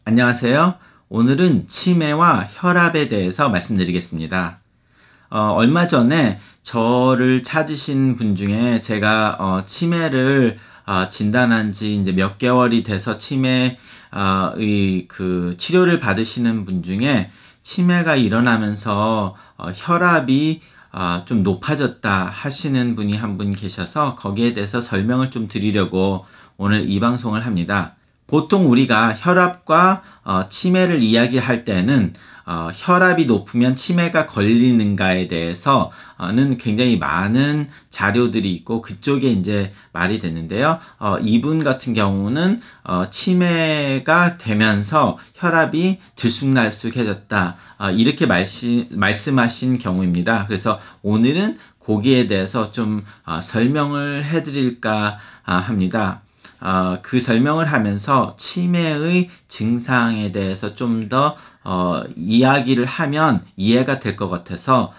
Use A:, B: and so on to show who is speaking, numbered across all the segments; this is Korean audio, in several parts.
A: 안녕하세요. 오늘은 치매와 혈압에 대해서 말씀드리겠습니다. 얼마 전에 저를 찾으신 분 중에 제가 치매를 진단한 지 이제 몇 개월이 돼서 치매의 그 치료를 받으시는 분 중에 치매가 일어나면서 혈압이 좀 높아졌다 하시는 분이 한 분 계셔서 거기에 대해서 설명을 좀 드리려고 오늘 이 방송을 합니다. 보통 우리가 혈압과 치매를 이야기할 때는 혈압이 높으면 치매가 걸리는가에 대해서는 굉장히 많은 자료들이 있고 그쪽에 이제 말이 되는데요. 이분 같은 경우는 치매가 되면서 혈압이 들쑥날쑥해졌다 이렇게 말씀하신 경우입니다. 그래서 오늘은 거기에 대해서 좀 설명을 해드릴까 합니다. 그 설명을 하면서 치매의 증상에 대해서 좀 더 이야기를 하면 이해가 될 것 같아서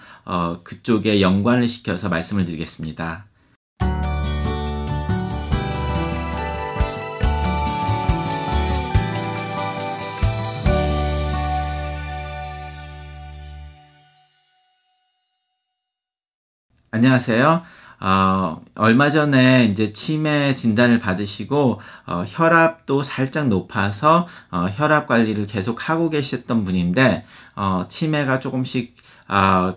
A: 그쪽에 연관을 시켜서 말씀을 드리겠습니다. 안녕하세요. 얼마 전에 이제 치매 진단을 받으시고 혈압도 살짝 높아서 혈압 관리를 계속 하고 계셨던 분인데 치매가 조금씩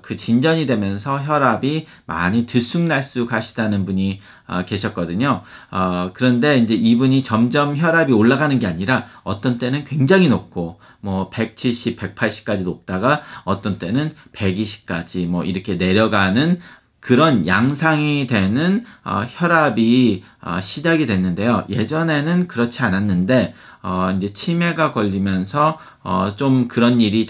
A: 그 진전이 되면서 혈압이 많이 들쑥날쑥 하시다는 분이 계셨거든요. 그런데 이제 이분이 점점 혈압이 올라가는 게 아니라 어떤 때는 굉장히 높고 뭐 170, 180까지 높다가 어떤 때는 120까지 뭐 이렇게 내려가는 그런 양상이 되는 혈압이 시작이 됐는데요. 예전에는 그렇지 않았는데 이제 치매가 걸리면서 좀 그런 일이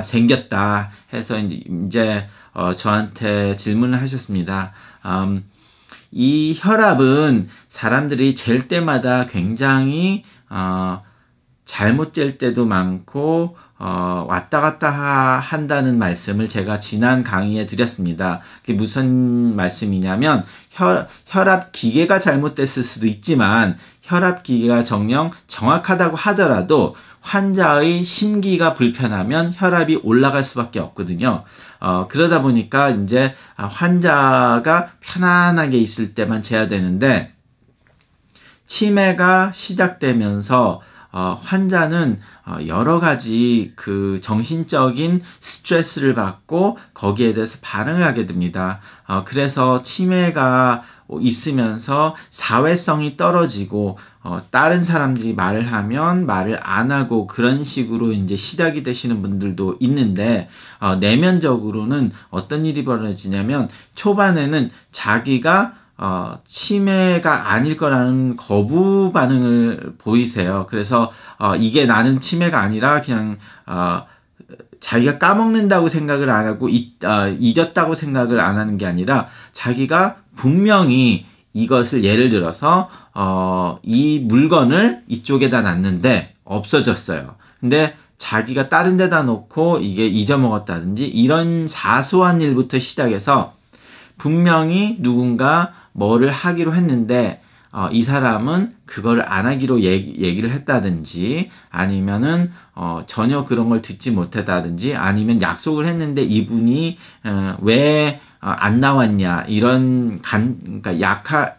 A: 생겼다 해서 이제 저한테 질문을 하셨습니다. 이 혈압은 사람들이 잴 때마다 굉장히 잘못 잴 때도 많고 왔다 갔다 한다는 말씀을 제가 지난 강의에 드렸습니다. 그게 무슨 말씀이냐면 혈압 기계가 잘못됐을 수도 있지만 혈압 기계가 정녕 정확하다고 하더라도 환자의 심기가 불편하면 혈압이 올라갈 수밖에 없거든요. 그러다 보니까 이제 환자가 편안하게 있을 때만 재야 되는데 치매가 시작되면서 환자는 여러 가지 그 정신적인 스트레스를 받고 거기에 대해서 반응을 하게 됩니다. 그래서 치매가 있으면서 사회성이 떨어지고 다른 사람들이 말을 하면 말을 안 하고 그런 식으로 이제 시작이 되시는 분들도 있는데 내면적으로는 어떤 일이 벌어지냐면 초반에는 자기가 치매가 아닐 거라는 거부 반응을 보이세요. 그래서 이게 나는 치매가 아니라 그냥 자기가 까먹는다고 생각을 안 하고 잊었다고 생각을 안 하는 게 아니라 자기가 분명히 이것을 예를 들어서 이 물건을 이쪽에다 놨는데 없어졌어요. 근데 자기가 다른 데다 놓고 이게 잊어먹었다든지 이런 사소한 일부터 시작해서 분명히 누군가 뭐를 하기로 했는데 이 사람은 그걸 안 하기로 얘기를 했다든지 아니면은 전혀 그런 걸 듣지 못했다든지 아니면 약속을 했는데 이분이 왜 안 나왔냐 이런 그러니까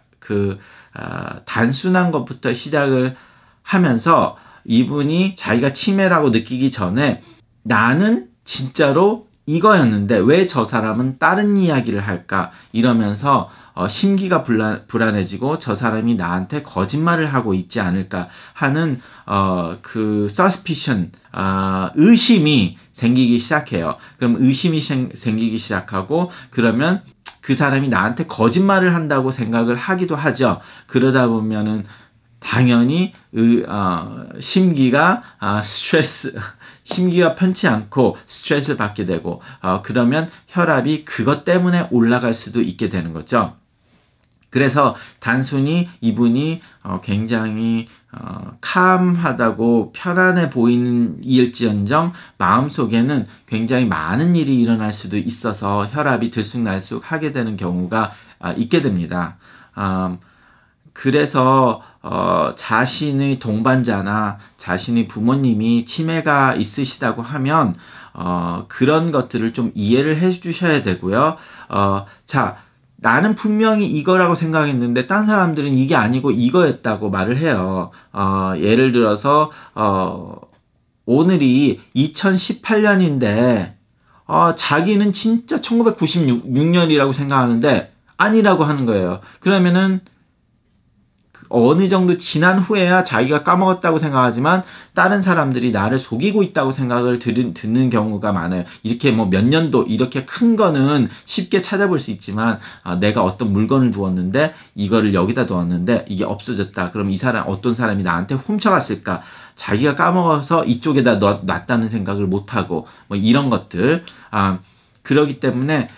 A: 단순한 것부터 시작을 하면서 이분이 자기가 치매라고 느끼기 전에 나는 진짜로 이거였는데 왜 저 사람은 다른 이야기를 할까 이러면서 심기가 불안해지고 저 사람이 나한테 거짓말을 하고 있지 않을까 하는 그 suspicion 의심이 생기기 시작해요. 그럼 의심이 생기기 시작하고 그러면 그 사람이 나한테 거짓말을 한다고 생각을 하기도 하죠. 그러다 보면은 당연히 심기가 심기가 편치 않고 스트레스를 받게 되고 그러면 혈압이 그것 때문에 올라갈 수도 있게 되는 거죠. 그래서 단순히 이분이 굉장히 캄하다고 편안해 보이는 일지언정 마음속에는 굉장히 많은 일이 일어날 수도 있어서 혈압이 들쑥날쑥 하게 되는 경우가 있게 됩니다. 그래서 자신의 동반자나 자신의 부모님이 치매가 있으시다고 하면 그런 것들을 좀 이해를 해 주셔야 되고요. 자, 나는 분명히 이거라고 생각했는데 딴 사람들은 이게 아니고 이거였다고 말을 해요. 예를 들어서 오늘이 2018년인데 자기는 진짜 1996년이라고 생각하는데 아니라고 하는 거예요. 그러면은 어느 정도 지난 후에야 자기가 까먹었다고 생각하지만 다른 사람들이 나를 속이고 있다고 생각을 듣는 경우가 많아요. 이렇게 뭐 몇 년도 이렇게 큰 거는 쉽게 찾아볼 수 있지만 내가 어떤 물건을 두었는데 이거를 여기다 두었는데 이게 없어졌다. 그럼 이 사람 어떤 사람이 나한테 훔쳐갔을까? 자기가 까먹어서 이쪽에다 놨다는 생각을 못하고 뭐 이런 것들. 그러기 때문에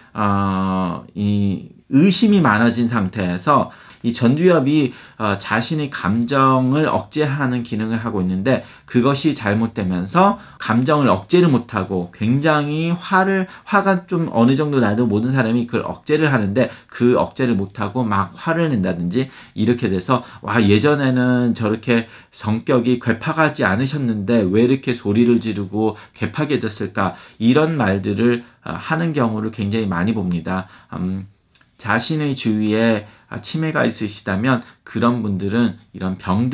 A: 이 의심이 많아진 상태에서 이 전두엽이 자신의 감정을 억제하는 기능을 하고 있는데 그것이 잘못되면서 감정을 억제를 못하고 굉장히 화가 좀 어느 정도 나도 모든 사람이 그걸 억제를 하는데 그 억제를 못하고 막 화를 낸다든지 이렇게 돼서 와 예전에는 저렇게 성격이 괴팍하지 않으셨는데 왜 이렇게 소리를 지르고 괴팍해졌을까 이런 말들을 하는 경우를 굉장히 많이 봅니다. 자신의 주위에 치매가 있으시다면 그런 분들은 이런 병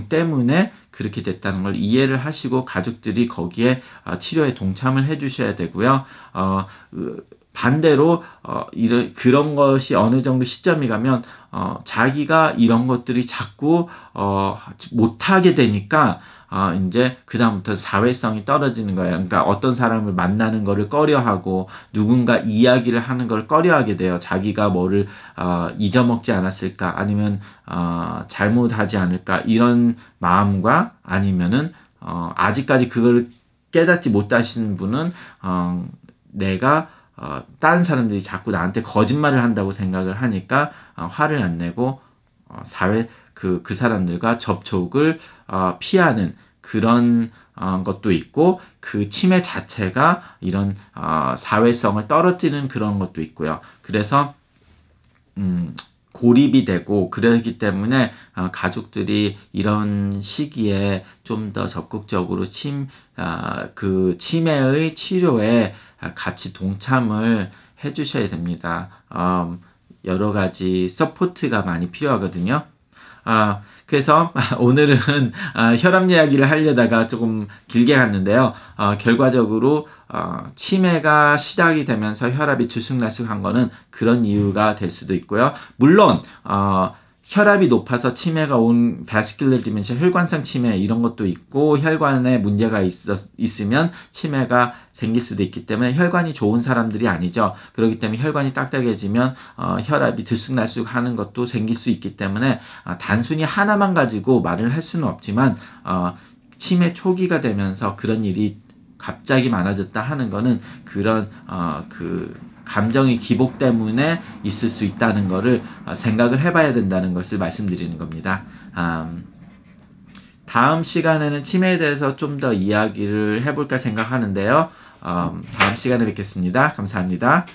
A: 때문에 그렇게 됐다는 걸 이해를 하시고 가족들이 거기에 치료에 동참을 해 주셔야 되고요. 반대로 그런 것이 어느 정도 시점이 가면 자기가 이런 것들이 자꾸 못하게 되니까 이제 그다음부터 사회성이 떨어지는 거예요. 그러니까 어떤 사람을 만나는 거를 꺼려하고 누군가 이야기를 하는 걸 꺼려하게 돼요. 자기가 뭐를 잊어먹지 않았을까 아니면 잘못하지 않을까 이런 마음과 아니면은 아직까지 그걸 깨닫지 못하시는 분은 내가 다른 사람들이 자꾸 나한테 거짓말을 한다고 생각을 하니까 화를 안 내고 사회 그 사람들과 접촉을 피하는 그런 것도 있고 그 치매 자체가 이런 사회성을 떨어뜨리는 그런 것도 있고요. 그래서 고립이 되고 그러기 때문에 가족들이 이런 시기에 좀 더 적극적으로 그 치매의 치료에 같이 동참을 해 주셔야 됩니다. 여러 가지 서포트가 많이 필요하거든요. 그래서 오늘은 혈압 이야기를 하려다가 조금 길게 갔는데요. 결과적으로 치매가 시작이 되면서 혈압이 들쑥날쑥한 거는 그런 이유가 될 수도 있고요. 물론 혈압이 높아서 치매가 온 바스큘러 디멘시아 혈관성 치매 이런 것도 있고 혈관에 문제가 있으면 치매가 생길 수도 있기 때문에 혈관이 좋은 사람들이 아니죠. 그렇기 때문에 혈관이 딱딱해지면 혈압이 들쑥날쑥 하는 것도 생길 수 있기 때문에 단순히 하나만 가지고 말을 할 수는 없지만 치매 초기가 되면서 그런 일이 갑자기 많아졌다 하는 거는 그런 감정의 기복 때문에 있을 수 있다는 것을 생각을 해봐야 된다는 것을 말씀드리는 겁니다. 다음 시간에는 치매에 대해서 좀 더 이야기를 해볼까 생각하는데요. 다음 시간에 뵙겠습니다. 감사합니다.